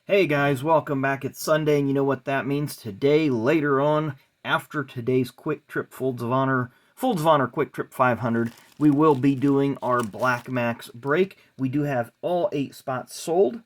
Hey guys, welcome back. It's Sunday, and you know what that means. Today, later on, after today's Quick Trip Folds of Honor Quick Trip 500, we will be doing our Black Max break. We do have all 8 spots sold,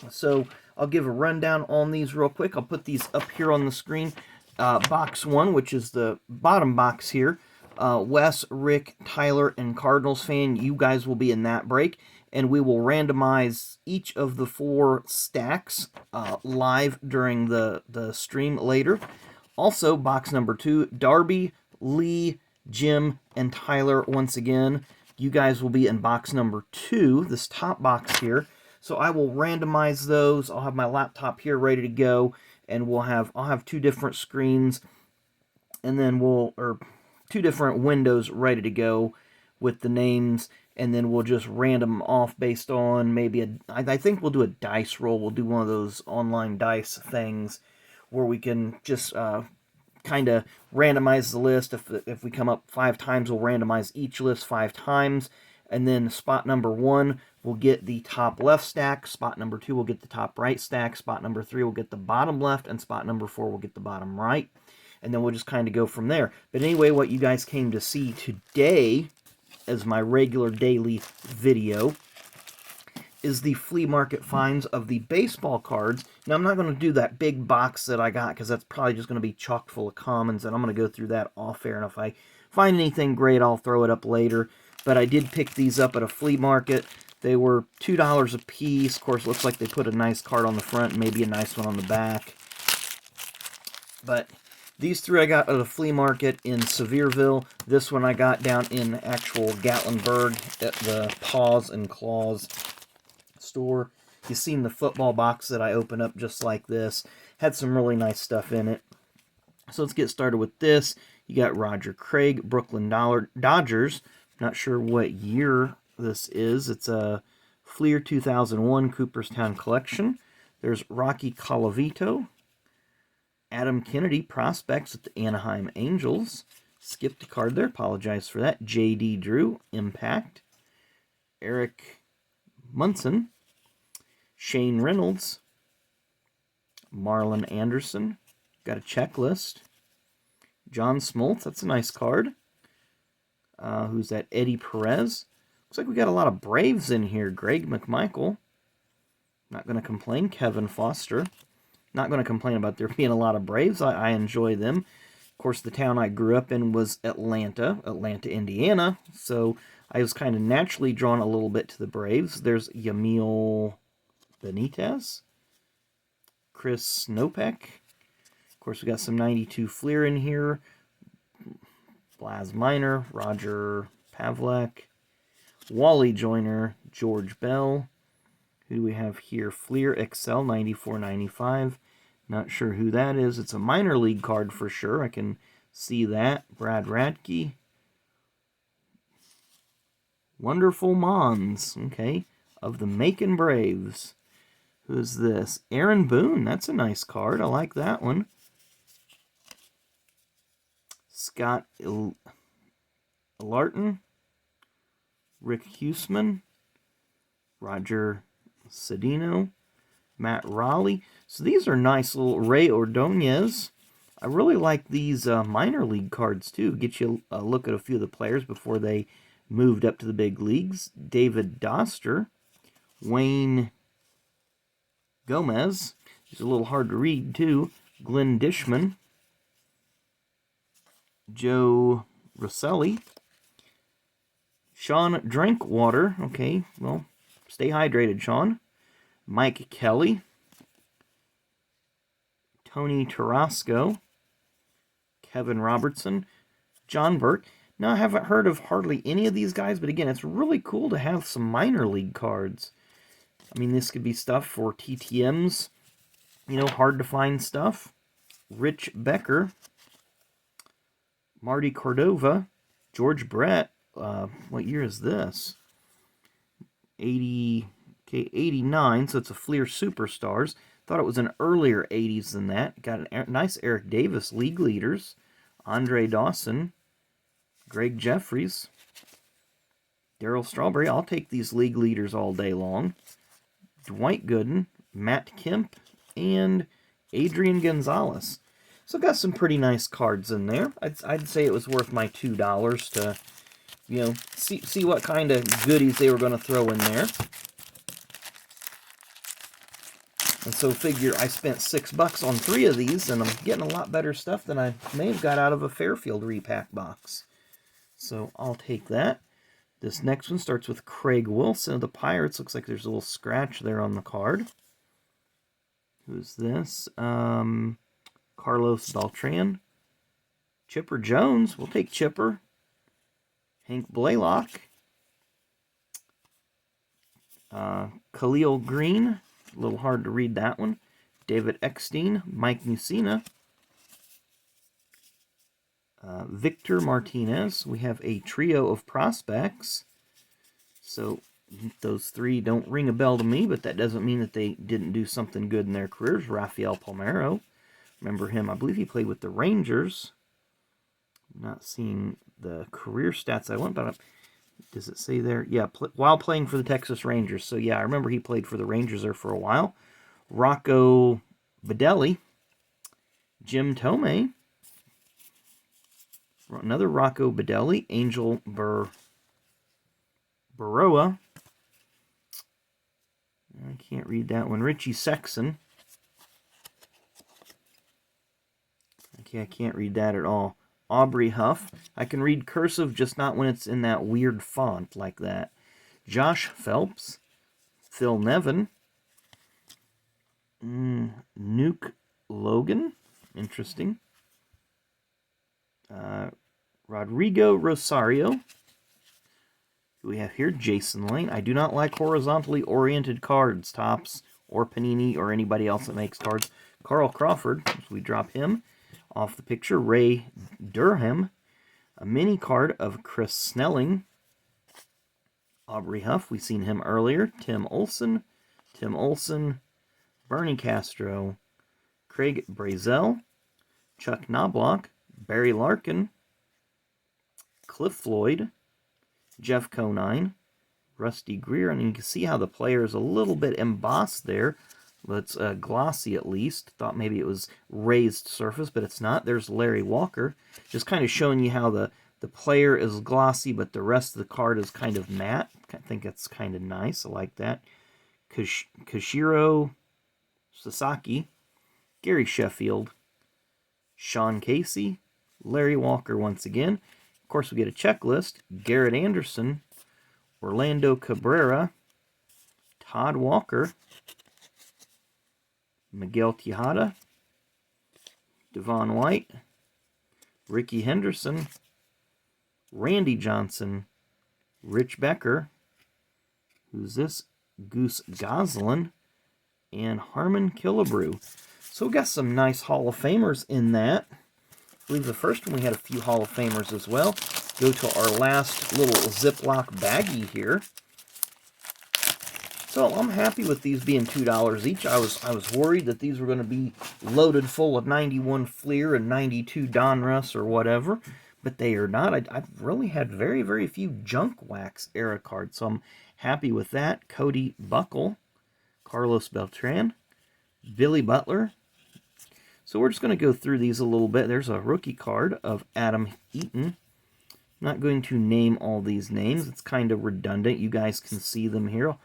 so I'll give a rundown on these real quick. I'll put these up here on the screen. Box 1, which is the bottom box here. Wes, Rick, Tyler, and Cardinals fan, you guys will be in that break. And we will randomize each of the 4 stacks live during the stream later. Also, box number 2, Darby, Lee, Jim, and Tyler once again. You guys will be in box number 2, this top box here. So I will randomize those. I'll have my laptop here ready to go, and I'll have 2 different screens, and then 2 different windows ready to go with the names, and then we'll just random off based on maybe I think we'll do a dice roll. We'll do one of those online dice things where we can just kind of randomize the list. If we come up 5 times, we'll randomize each list 5 times, and then spot number 1 will get the top left stack, spot number 2 will get the top right stack, spot number 3 will get the bottom left, and spot number 4 will get the bottom right. And then we'll just kind of go from there. But anyway, what you guys came to see today as my regular daily video is the flea market finds of the baseball cards. Now, I'm not going to do that big box that I got because that's probably just going to be chock full of commons, and I'm going to go through that off air, and if I find anything great, I'll throw it up later. But I did pick these up at a flea market. They were $2 a piece. Of course, looks like they put a nice card on the front, maybe a nice one on the back. But these 3 I got at a flea market in Sevierville. This one I got down in actual Gatlinburg at the Paws and Claws store. You've seen the football box that I opened up just like this. Had some really nice stuff in it. So let's get started with this. You got Roger Craig, Brooklyn Dodgers. Not sure what year this is. It's a Fleer 2001 Cooperstown collection. There's Rocky Colavito. Adam Kennedy, prospects at the Anaheim Angels. Skipped a card there. Apologize for that. J.D. Drew, Impact. Eric Munson. Shane Reynolds. Marlon Anderson. Got a checklist. John Smoltz. That's a nice card. Who's that? Eddie Perez. Looks like we got a lot of Braves in here. Greg McMichael. Not going to complain. Kevin Foster. Not going to complain about there being a lot of Braves. I enjoy them. Of course, the town I grew up in was Atlanta, Indiana. So I was kind of naturally drawn a little bit to the Braves. There's Yamil Benitez. Chris Snopek. Of course, we got some 92 Fleer in here. Blas Minor. Roger Pavlak. Wally Joyner. George Bell. Who do we have here? Fleer XL 94.95. Not sure who that is. It's a minor league card for sure. I can see that. Brad Radke. Wonderful Mons. Okay. Of the Macon Braves. Who's this? Aaron Boone. That's a nice card. I like that one. Scott Larkin. Rick Huseman. Roger Cedino, Matt Raleigh. So these are nice little Ray Ordonez. I really like these minor league cards too. Get you a look at a few of the players before they moved up to the big leagues. David Doster, Wayne Gomez. He's a little hard to read too. Glenn Dishman, Joe Rosselli, Sean Drinkwater. Okay, well, stay hydrated, Sean. Mike Kelly. Tony Tarasco. Kevin Robertson. John Burke. Now, I haven't heard of hardly any of these guys, but again, it's really cool to have some minor league cards. I mean, this could be stuff for TTMs. You know, hard to find stuff. Rich Becker. Marty Cordova. George Brett. What year is this? 89, so it's a Fleer Superstars. Thought it was an earlier 80s than that. Got a nice Eric Davis, League Leaders. Andre Dawson. Greg Jeffries. Darryl Strawberry. I'll take these League Leaders all day long. Dwight Gooden. Matt Kemp, and Adrian Gonzalez. So got some pretty nice cards in there. I'd say it was worth my $2 to, you know, see what kind of goodies they were going to throw in there. And so figure I spent $6 on 3 of these, and I'm getting a lot better stuff than I may have got out of a Fairfield repack box. So I'll take that. This next one starts with Craig Wilson of the Pirates. Looks like there's a little scratch there on the card. Who's this? Carlos Beltran. Chipper Jones. We'll take Chipper. Hank Blaylock. Khalil Green. A little hard to read that one. David Eckstein. Mike Mussina. Victor Martinez. We have a trio of prospects. So those 3 don't ring a bell to me, but that doesn't mean that they didn't do something good in their careers. Raphael Pomero. Remember him. I believe he played with the Rangers. I'm not seeing the career stats I want, but does it say there? Yeah, while playing for the Texas Rangers. So yeah, I remember he played for the Rangers there for a while. Rocco Baldelli. Jim Tome. Another Rocco Baldelli. Angel Baroa. I can't read that one. Richie Sexson. Okay, I can't read that at all. Aubrey Huff. I can read cursive, just not when it's in that weird font like that. Josh Phelps. Phil Nevin. Nuke Logan. Interesting. Rodrigo Rosario. Who we have here? Jason Lane. I do not like horizontally oriented cards, Topps, or Panini, or anybody else that makes cards. Carl Crawford. So we drop him off the picture. Ray Durham. A mini card of Chris Snelling. Aubrey Huff. We've seen him earlier. Tim Olson. Bernie Castro. Craig Brazel. Chuck Knobloch. Barry Larkin. Cliff Floyd. Jeff Conine. Rusty Greer. And you can see how the player is a little bit embossed there. It's glossy at least. Thought maybe it was raised surface, but it's not. There's Larry Walker. Just kind of showing you how the player is glossy, but the rest of the card is kind of matte. I think that's kind of nice. I like that. Kashiro Sasaki. Gary Sheffield. Sean Casey. Larry Walker once again. Of course, we get a checklist. Garrett Anderson. Orlando Cabrera. Todd Walker. Miguel Tejada, Devon White, Ricky Henderson, Randy Johnson, Rich Becker, who's this? Goose Goslin, and Harmon Killebrew. So we got some nice Hall of Famers in that. I believe the first one we had a few Hall of Famers as well. Go to our last little Ziploc baggie here. So I'm happy with these being $2 each. I was worried that these were going to be loaded full of 91 Fleer and 92 Donruss or whatever, but they are not. I've really had very, very few junk wax era cards, so I'm happy with that. Cody Buckle, Carlos Beltran, Billy Butler. So we're just going to go through these a little bit. There's a rookie card of Adam Eaton. I'm not going to name all these names. It's kind of redundant. You guys can see them here. I'll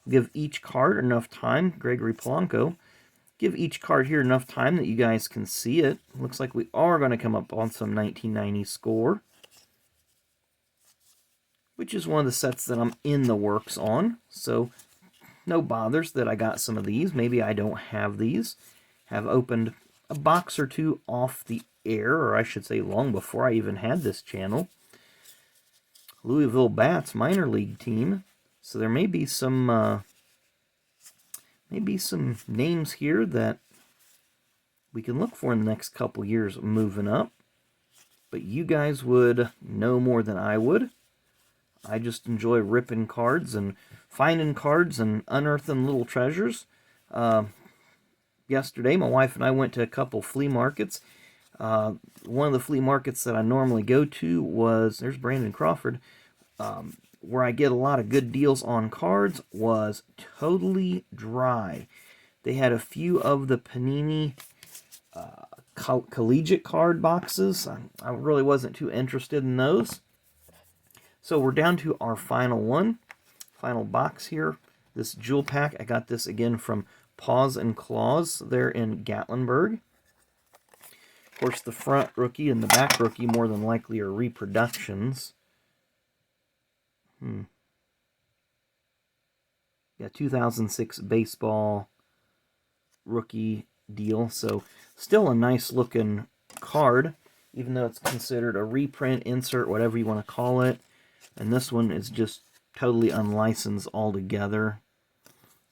give each card enough time. Gregory Polanco. Give each card here enough time that you guys can see it. Looks like we are going to come up on some 1990 score, which is one of the sets that I'm in the works on. So no bothers that I got some of these. Maybe I don't have these. Have opened a box or two off the air, or I should say long before I even had this channel. Louisville Bats minor league team. So there may be some names here that we can look for in the next couple years moving up. But you guys would know more than I would. I just enjoy ripping cards and finding cards and unearthing little treasures. Yesterday, my wife and I went to a couple flea markets. One of the flea markets that I normally go to was, there's Brandon Crawford, where I get a lot of good deals on cards, was totally dry. They had a few of the Panini collegiate card boxes. I really wasn't too interested in those. So we're down to our final one. Final box here. This jewel pack. I got this again from Paws and Claws there in Gatlinburg. Of course, the front rookie and the back rookie more than likely are reproductions. Yeah, 2006 baseball rookie deal. So still a nice looking card, even though it's considered a reprint, insert, whatever you want to call it. And this one is just totally unlicensed altogether.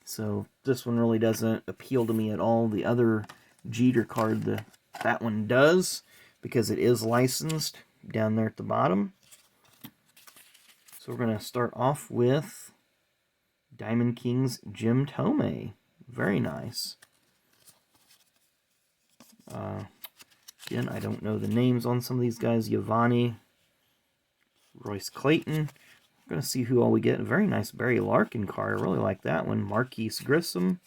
So this one really doesn't appeal to me at all. The other Jeter card, that one does, because it is licensed down there at the bottom. So we're going to start off with Diamond Kings Jim Tome. Very nice. Again, I don't know the names on some of these guys. Giovanni, Royce Clayton. We're going to see who all we get. A very nice Barry Larkin card. I really like that one. Marquise Grissom.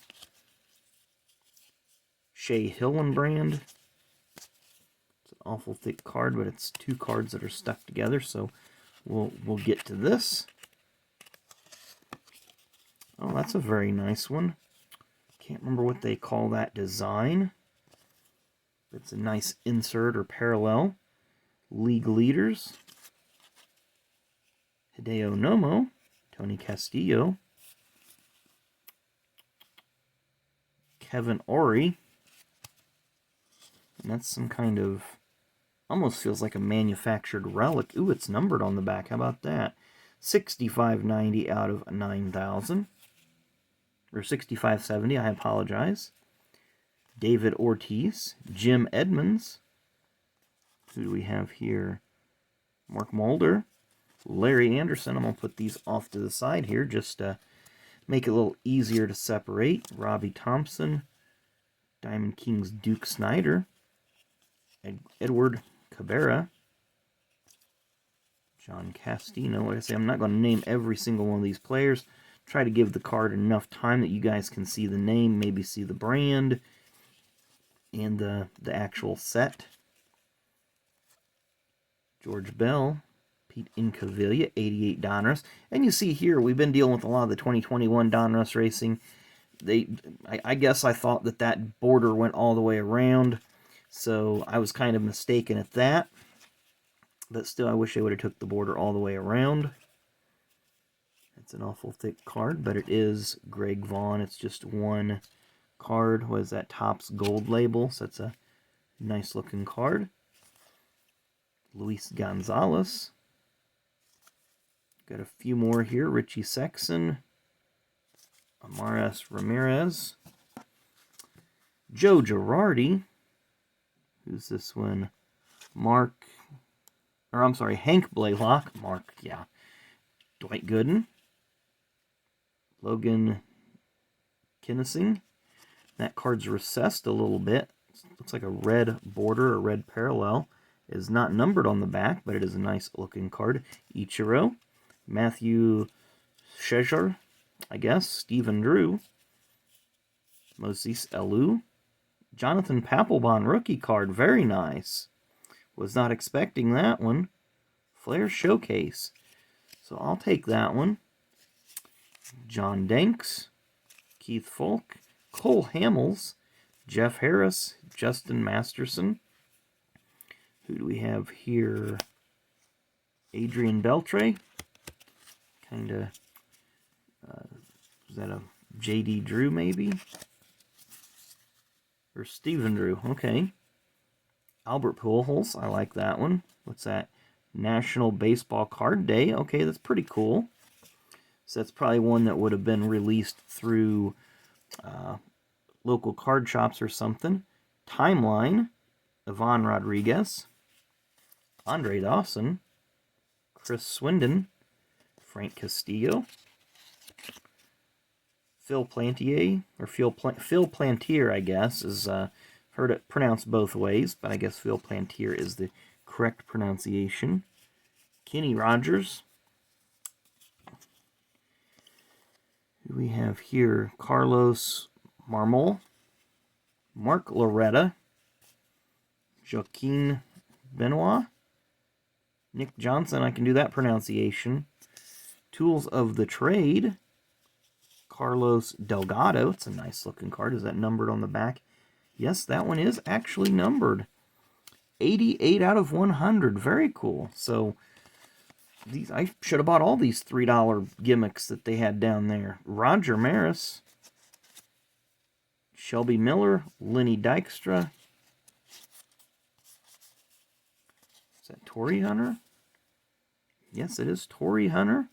Shea Hillenbrand. It's an awful thick card, but it's two cards that are stuck together, so we'll get to this. Oh, that's a very nice one. Can't remember what they call that design. It's a nice insert or parallel. League leaders. Hideo Nomo. Tony Castillo. Kevin Ory. And that's some kind of, almost feels like a manufactured relic. Ooh, it's numbered on the back. How about that? 6590 out of 9,000. Or 6570, I apologize. David Ortiz, Jim Edmonds. Who do we have here? Mark Mulder, Larry Anderson. I'm going to put these off to the side here just to make it a little easier to separate. Robbie Thompson, Diamond Kings Duke Snyder, Edward Cabrera, John Castino. Like I say, I'm not going to name every single one of these players. Try to give the card enough time that you guys can see the name, maybe see the brand, and the actual set. George Bell, Pete Incaviglia, 88 Donruss. And you see here, we've been dealing with a lot of the 2021 Donruss Racing. I guess I thought that border went all the way around, so I was kind of mistaken at that. But still, I wish they would have took the border all the way around. It's an awful thick card, but it is Greg Vaughn. It's just one card. What is that? Topps Gold label. So it's a nice looking card. Luis Gonzalez. Got a few more here. Richie Sexson. Amaris Ramirez. Joe Girardi. Who's this one? Hank Blaylock. Dwight Gooden. Logan Kinnessing. That card's recessed a little bit. Looks like a red border, a red parallel. It is not numbered on the back, but it is a nice looking card. Ichiro. Matthew Shejar, I guess. Stephen Drew. Moses Alou. Jonathan Papelbon rookie card. Very nice. Was not expecting that one. Flair Showcase. So I'll take that one. John Danks. Keith Folk. Cole Hamels. Jeff Harris. Justin Masterson. Who do we have here? Adrian Beltre. Kind of, is that a J.D. Drew maybe? Or Stephen Drew, okay. Albert Pujols, I like that one. What's that? National Baseball Card Day. Okay, that's pretty cool. So that's probably one that would have been released through local card shops or something. Timeline. Ivan Rodriguez. Andre Dawson. Chris Swindon. Frank Castillo. Phil Plantier, or Phil Plantier, I guess, is heard it pronounced both ways, but I guess Phil Plantier is the correct pronunciation. Kenny Rogers. Who we have here? Carlos Marmol, Mark Loretta, Joaquin Benoit, Nick Johnson, I can do that pronunciation. Tools of the Trade, Carlos Delgado. It's a nice looking card. Is that numbered on the back? Yes, that one is actually numbered. 88 out of 100. Very cool. So these, I should have bought all these $3 gimmicks that they had down there. Roger Maris, Shelby Miller, Lenny Dykstra. Is that Torrey Hunter? Yes, it is Torrey Hunter.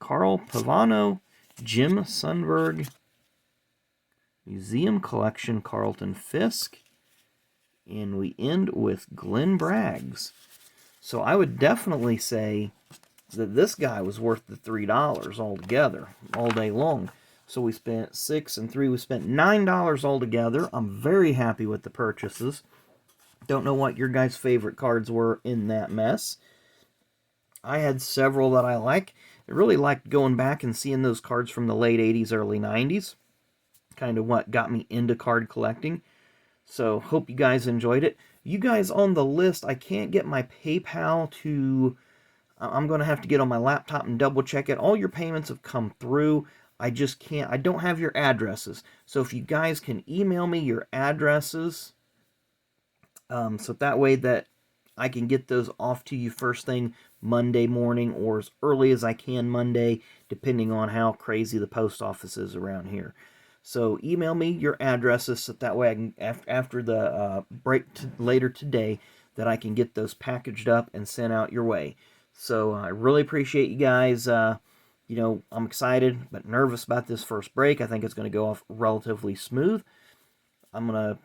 Carl Pavano, Jim Sundberg, Museum Collection, Carlton Fisk, and we end with Glenn Braggs. So I would definitely say that this guy was worth the $3 altogether, all day long. So we spent $6 and $3, we spent $9 altogether. I'm very happy with the purchases. Don't know what your guys' favorite cards were in that mess. I had several that I like. I really liked going back and seeing those cards from the late 80s, early 90s. Kind of what got me into card collecting. So, hope you guys enjoyed it. You guys on the list, I can't get my PayPal to... I'm going to have to get on my laptop and double check it. All your payments have come through. I just can't... I don't have your addresses. So, if you guys can email me your addresses... so that way that I can get those off to you first thing Monday morning or as early as I can Monday, depending on how crazy the post office is around here. So email me your addresses so that way I can, after the break later today, that I can get those packaged up and sent out your way. So I really appreciate you guys. You know, I'm excited but nervous about this first break. I think it's going to go off relatively smooth. I'm going to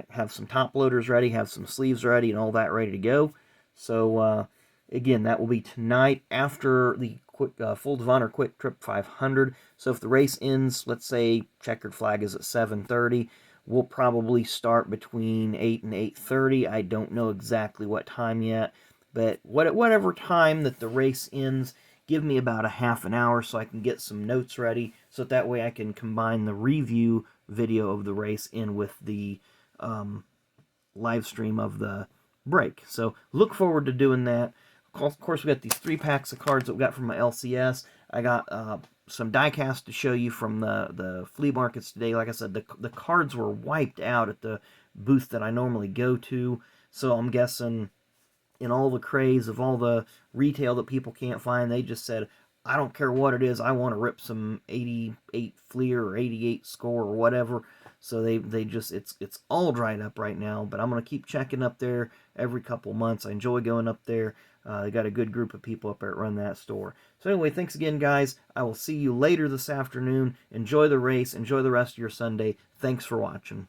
have some top loaders ready, have some sleeves ready, and all that ready to go. So again, that will be tonight after the Folds of Honor Quick Trip 500. So if the race ends, let's say checkered flag is at 7:30, we'll probably start between 8 and 8:30. I don't know exactly what time yet, but whatever time that the race ends, give me about a half an hour so I can get some notes ready, so that way I can combine the review video of the race in with the live stream of the break. So look forward to doing that. Of course, we got these 3 packs of cards that we got from my LCS. I got some diecast to show you from the flea markets today. Like I said, the cards were wiped out at the booth that I normally go to. So I'm guessing in all the craze of all the retail that people can't find, they just said, I don't care what it is, I want to rip some 88 Fleer or 88 score or whatever. So they just, it's all dried up right now, but I'm going to keep checking up there every couple months. I enjoy going up there. They got a good group of people up there that run that store. So anyway, thanks again, guys. I will see you later this afternoon. Enjoy the race. Enjoy the rest of your Sunday. Thanks for watching.